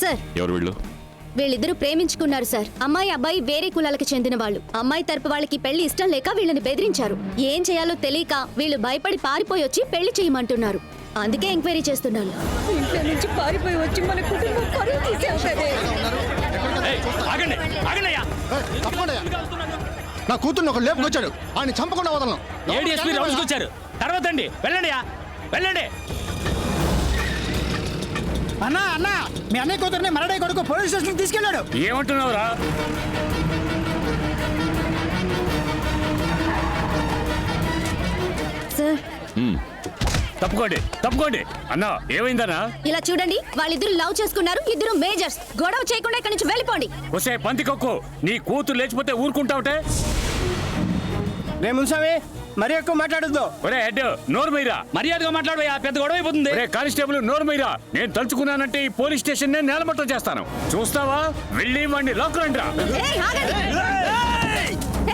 Sir ఎవరు వీళ్ళు? వీళ్ళిద్దరూ ప్రేమించుకున్నారు సార్. అమ్మాయి అబ్బాయి వేరే కులాలకు చెందిన వాళ్ళు. అమ్మాయి తరపు వాళ్ళకి పెళ్లి ఇష్టం లేక వీళ్ళని బెదిరించారు. ఏం చేయాలో తెలియక వీళ్ళు భయపడి పారిపోయి వచ్చి పెళ్లి చేయమంటున్నారు. అందుకే ఎంక్వైరీ చేస్తున్నాను. ఇంట్లో నుంచి పారిపోయి వచ్చి మన కుటుంబం పరువు తీసేస్తారే. నా కూతుర్ని ఒక లేపుకొచ్చాడు. ఆయన చంపకుండా వదలను. ఏడీఎస్పీ రౌండ్స్కి వచ్చారు. తర్వాత అండి వెళ్ళండి వెళ్ళండి. అన్నా అన్నా మీ అన్నయ్య కూతురుని మరడయ్య కొడుకు పోలీస్ స్టేషన్ తీసుకెళ్ళాడు. ఏమంటున్నావురా? సార్ తప్పుకోండి అన్నా. ఏమైందన్నా? ఇలా చూడండి, వాళ్ళిద్దరు లవ్ చేసుకున్నారు. ఇద్దరు మేజర్స్. గొడవ చేయకుండా ఇక్కడి నుంచి వెళ్ళిపోండి. వసే పందికొక్కు, నీ కూతురు లేచిపోతే ఊరుకుంటావుటే? రే మున్సామి, మరి ఎక్కువ మాట్లాడద్దు. ఒరే హెడ్, నోరు మీరా. మర్యాదగా మాట్లాడబోయా, పెద్ద గొడవ అయిపోతుంది. ఒరే కానిస్టేబుల్, నోరు మీరా. నేను తలుచుకున్నానంటే ఈ పోలీస్ స్టేషన్ నేలమట్టం చేస్తాను. చూస్తావా? వెళ్ళి వాడిని లాక్కురండి రా. ఏయ్, ఆగండి.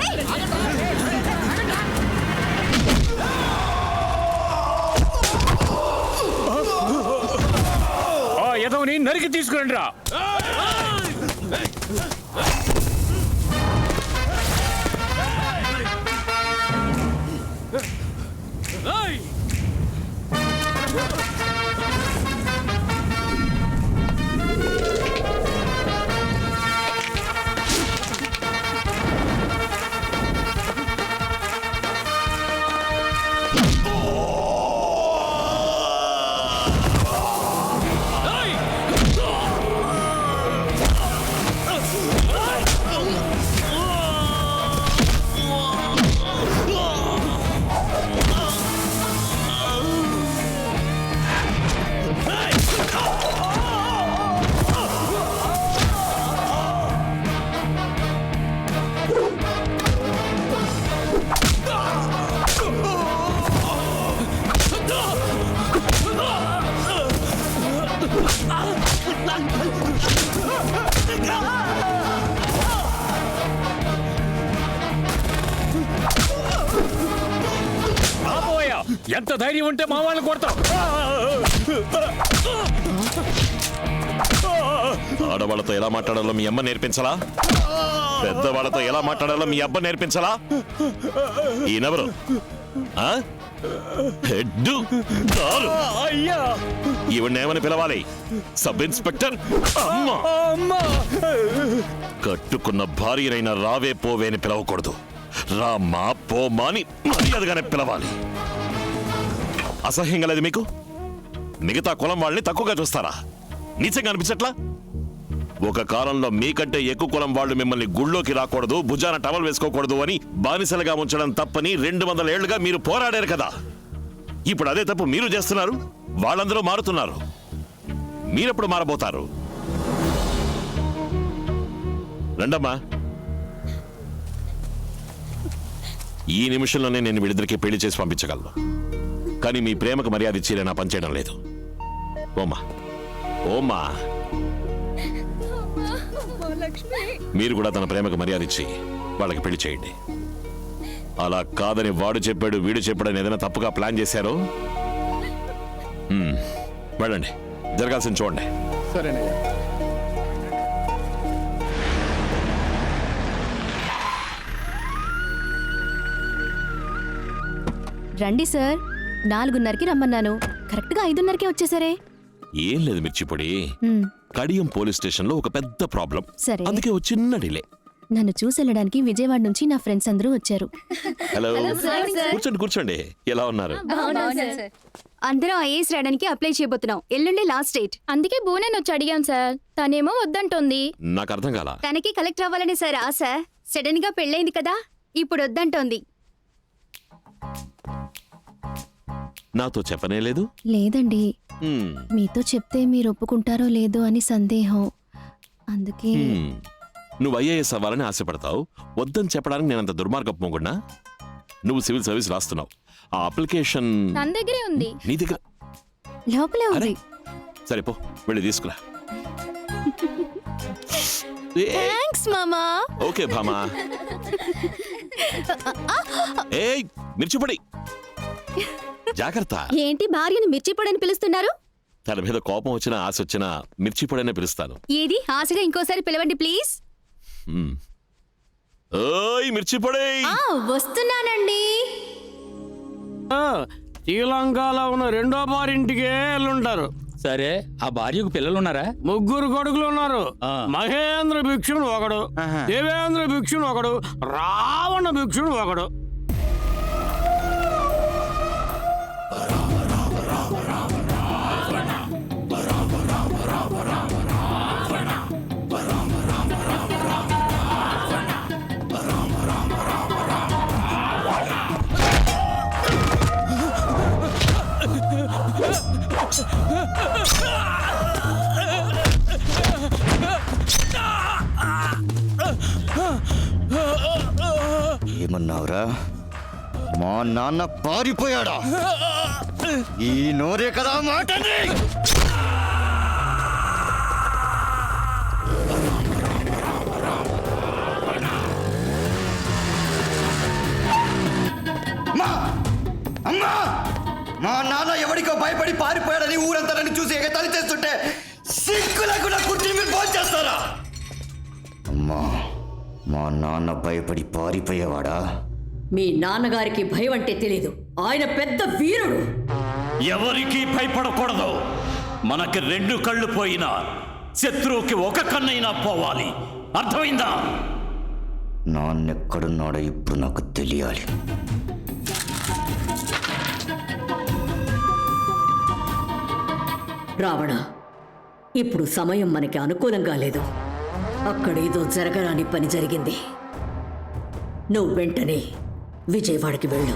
ఏయ్! ఆ ఎదవని నరికి తీసుకురండి రా. ఎంత ధైర్యం ఉంటే మా వాళ్ళని కొడతాం. ఆడవాళ్ళతో ఎలా మాట్లాడాలో మీ అమ్మ నేర్పించలా? పెద్దవాళ్ళతో ఎలా మాట్లాడాలో మీ అబ్బ నేర్పించలా? ఈయనెవరు? ఈవిడేమని పిలవాలి? Sub inspector? కట్టుకున్న భార్యనైనా రావే పోవే అని పిలవకూడదు. రామ్మా పోమా అని మర్యాదగానే పిలవాలి. అసహ్యంగా లేదు మీకు? మిగతా కులం వాళ్ళని తక్కువగా చూస్తారా? నీచంగా అనిపించట్లా? ఒక కాలంలో మీకంటే ఎక్కువ కులం వాళ్ళు మిమ్మల్ని గుళ్ళోకి రాకూడదు, భుజాన టవల్ వేసుకోకూడదు అని బానిసలుగా ఉంచడం తప్పని 200 ఏళ్లుగా మీరు పోరాడారు కదా. ఇప్పుడు అదే తప్పు మీరు చేస్తున్నారు. వాళ్ళందరూ మారుతున్నారు. మీరెప్పుడు మారబోతారు? రండమ్మా. ఈ నిమిషంలోనే నేను వీళ్ళిద్దరికీ పెళ్లి చేసి పంపించగలను. కానీ మీ ప్రేమకు మర్యాద ఇచ్చేలా నా పనిచేయడం లేదు. ఓమా ఓమా, మీరు కూడా తన ప్రేమకు మర్యాద ఇచ్చి వాళ్ళకి పెళ్లి చేయండి. అలా కాదని వాడు చెప్పాడు వీడు చెప్పాడని ఏదైనా తప్పుగా ప్లాన్ చేశారో వెళ్ళండి, జరగాల్సింది చూడండి. సరేనయ్యా. రండి సార్. 4:30కి రమ్మన్నాను. కరెక్ట్గా 5:30కే వచ్చేసరే. ఏం లేదు మిర్చిపొడి, కడియం పోలీస్ స్టేషన్ లో ఒక పెద్ద ప్రాబ్లం. సరే. అందుకే ఒక చిన్న డిలే. నన్ను చూసి వెళ్ళడానికి విజయవాడ నుంచి నా ఫ్రెండ్స్ అందరూ వచ్చారు. హలో, కూర్చోండి కూర్చోండి. ఎలా ఉన్నారు? అందరూ ఐఏఎస్ రాయడానికి అప్లై చేయబోతున్నాం. ఎల్లుండి లాస్ట్ డేట్. అందుకే బోనని వచ్చి అడిగాం సార్. తనేమో వద్దంటోంది. నాకు అర్థం కాలా. తనకి కలెక్టర్ అవ్వాలని సార్ ఆశ. సడన్ గా పెళ్ళైంది కదా, ఇప్పుడు వద్దంటోంది. నాతో చెప్పనే లేదు? లేదండి, మీతో చెప్తే మీరు ఒప్పుకుంటారో లేదో అని సందేహం. అందుకే. నువ్వు ఐఏఎస్ అవ్వాలని ఆశపడతావు, వద్దని చెప్పడానికి నేనంత దుర్మార్గపు మొగుడ్నా? నువ్వు సివిల్ సర్వీస్ రాస్తున్నావు. ఆ అప్లికేషన్ తన దగ్గరే ఉంది. నీ దగ్గర లోపలే ఉంది. సరే పో, వెళ్ళి తీసుకురా. థాంక్స్ మామా. ఓకే భామా. ఏయ్ మిర్చిపొడి, జాగ్రత్త. ఏంటి భార్యని మిర్చిపొడని పిలుస్తున్నారు? తన మీద కోపం వచ్చినా ఆశ వచ్చినా మిర్చిపొడనే పిలుస్తాను. ఏది ఆశగా ఇంకోసారి పిలవండి ప్లీజ్. ఓయ్ మిర్చిపొడి. వస్తున్నానండి. శ్రీలంకలో ఉన్న రెండో బారింటికే వెళ్ళుంటారు. సరే, ఆ భార్యకు పిల్లలున్నారా? 3 కొడుకులు ఉన్నారు. మహేంద్ర భిక్షుడు ఒకడు, దేవేంద్ర భిక్షుడు ఒకడు, రావణ భిక్షుడు ఒకడు. ఏమన్నావురా? మా నాన్న పారిపోయాడా? ఈ నోరే కదా మాటని. అమ్మా, మా నాన్న ఎవరికో భయపడి పారిపోయాడని ఊరంతా నన్ను చూసి ఎగతాళి చేస్తుంటే సిగ్గు లేకుండా కుర్చీ మీరు ఫోన్ చేస్తారా? అమ్మా, మా నాన్న భయపడి పారిపోయేవాడా? మీ నాన్నగారికి భయం అంటే తెలీదు. ఆయన పెద్ద వీరుడు. ఎవరికి భయపడకూడదు. మనకి 2 కళ్ళు పోయినా శత్రువుకి 1 కన్నైనా పోవాలి. అర్థమైందా? నాన్నెక్కడున్నాడో ఇప్పుడు నాకు తెలియాలి. రావణ, ఇప్పుడు సమయం మనకి అనుకూలంగా లేదు. అక్కడేదో జరగరాని పని జరిగింది. నువ్వు వెంటనే విజయవాడకి వెళ్ళు.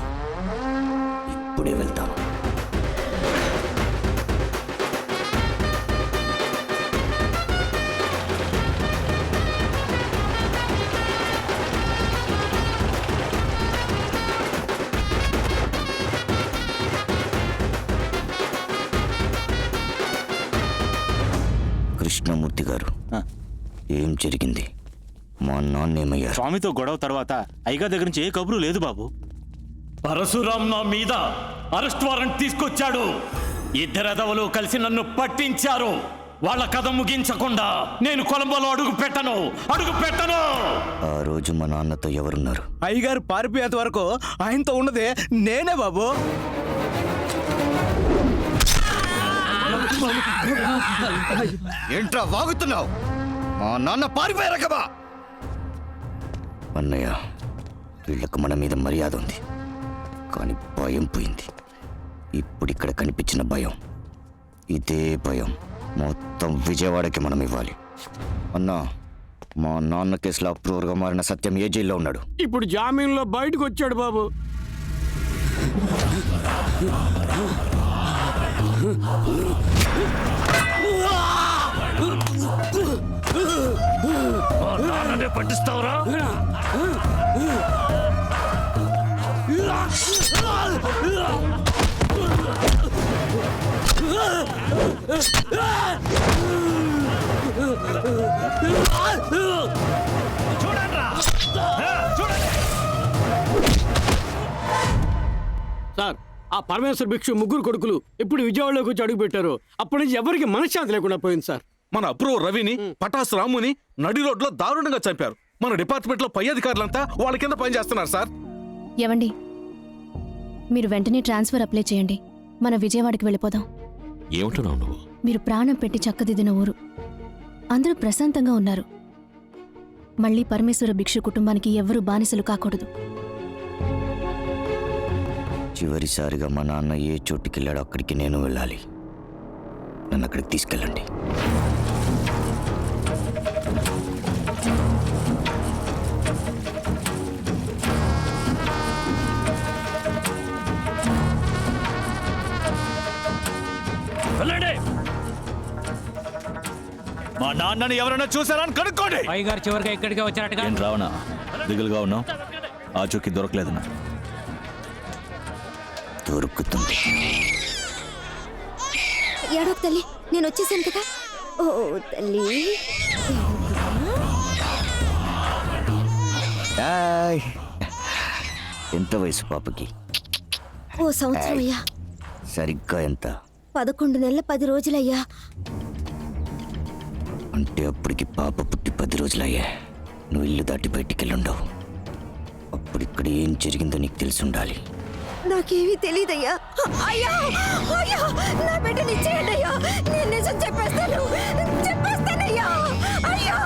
ఇప్పుడే వెళ్తాను. కృష్ణమూర్తి గారు, ఏం జరిగింది? మా నాన్నేమయ్యారు? స్వామితో గొడవ తర్వాత అయ్యగారి దగ్గర నుంచి ఏ కబురు లేదు బాబు. పరశురాం నా మీద అరెస్ట్ వారెంట్ తీసుకొచ్చాడు. 2 ఎదవలు కలిసి నన్ను పట్టించారు. వాళ్ళ కథ ముగించకుండా నేను కొలంబోలో అడుగు పెట్టను. ఆ రోజు మా నాన్నతో ఎవరున్నారు? అయ్యగారు పారిపోయేంత వరకు ఆయనతో ఉన్నదే నేనే బాబు. ఏంట్రా వాగుతున్నావు? మా నాన్న పారిపోయారా కదా? అన్నయ్య, వీళ్ళకు మన మీద మర్యాద ఉంది, కానీ భయం పోయింది. ఇప్పుడు ఇక్కడ కనిపించిన భయం, ఇదే భయం మొత్తం విజయవాడకి మనం ఇవ్వాలి. అన్నా, మా నాన్న కేసులో అప్రూవర్గా మారిన సత్యం ఏ జైల్లో ఉన్నాడు? ఇప్పుడు జామీన్లో బయటకు వచ్చాడు బాబు. పట్టిస్తావురా? సార్, ఆ పరమేశ్వర భిక్షు 3 కొడుకులు ఇప్పుడు విజయవాడలోకి వచ్చి అడుగు పెట్టారు. అప్పటి నుంచి ఎవరికి మనశ్శాంతి లేకుండా పోయింది సార్. మన అప్రూవర్ రవిని, పటాసు రాముని నడి రోడ్లో దారుణంగా చంపారు. మన డిపార్ట్మెంట్ లో పై అధికారులంతా వాళ్ళ కింద పనిచేస్తున్నారు సార్. ఏవండి, మీరు వెంటనే ట్రాన్స్ఫర్ అప్లై చేయండి. మన విజయవాడకి వెళ్ళిపోదాం. ఏమంటున్నావు నువ్వు? మీరు ప్రాణం పెట్టి చక్కదిద్దిన ఊరు, అందరూ ప్రశాంతంగా ఉన్నారు. మళ్ళీ పరమేశ్వర భిక్షు కుటుంబానికి ఎవ్వరూ బానిసలు కాకూడదు. చివరిసారిగా మా నాన్న ఏ చోటుకి వెళ్ళాడో అక్కడికి నేను వెళ్ళాలి. నన్ను అక్కడికి తీసుకెళ్ళండి. మా నాన్నని ఎవరైనా చూసారా అని కనుక్కోండి. అయ్యగారు చివరిగా ఇక్కడికే వచ్చారటగా. ఏం రావణ దిగులుగా ఉన్నావు? ఆ చుక్కి దొరకలేదన్నా? దొరుకుతుంది. ఏడోకు తల్లి, నేను వచ్చేసాను కదా. ఓ తల్లి, ఎంత వయసు పాపకి? ఓ సంవత్సరం అయ్యా. సరిగ్గా ఎంత? 11 నెలల 10 రోజులయ్యా. అంటే అప్పటికి పాప పుట్టి 10 రోజులయ్యా. నువ్వు ఇల్లు దాటి బయటికెళ్ళుండవు. అప్పుడు ఇక్కడ ఏం జరిగిందో నీకు తెలిసి ఉండాలి. నాకేమీ తెలీదయ్యా. అయ్యా అయ్యా, నా బిడ్డని ఇచ్చేయండి అయ్యా. నేను నిజం చెప్పేస్తానయ్యా. అయ్యా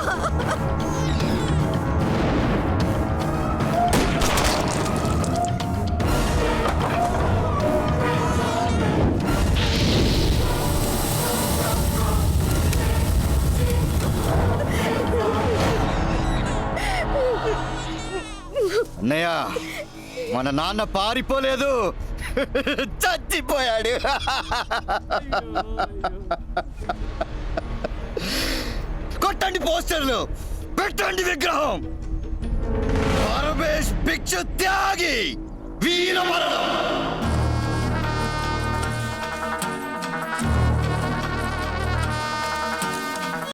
అన్నయ్య, మన నాన్న పారిపోలేదు, చచ్చిపోయాడు. కొట్టండి పోస్టర్లు, పెట్టండి విగ్రహం. పరమేశ్ భిక్షు త్యాగి, వీర మరణం.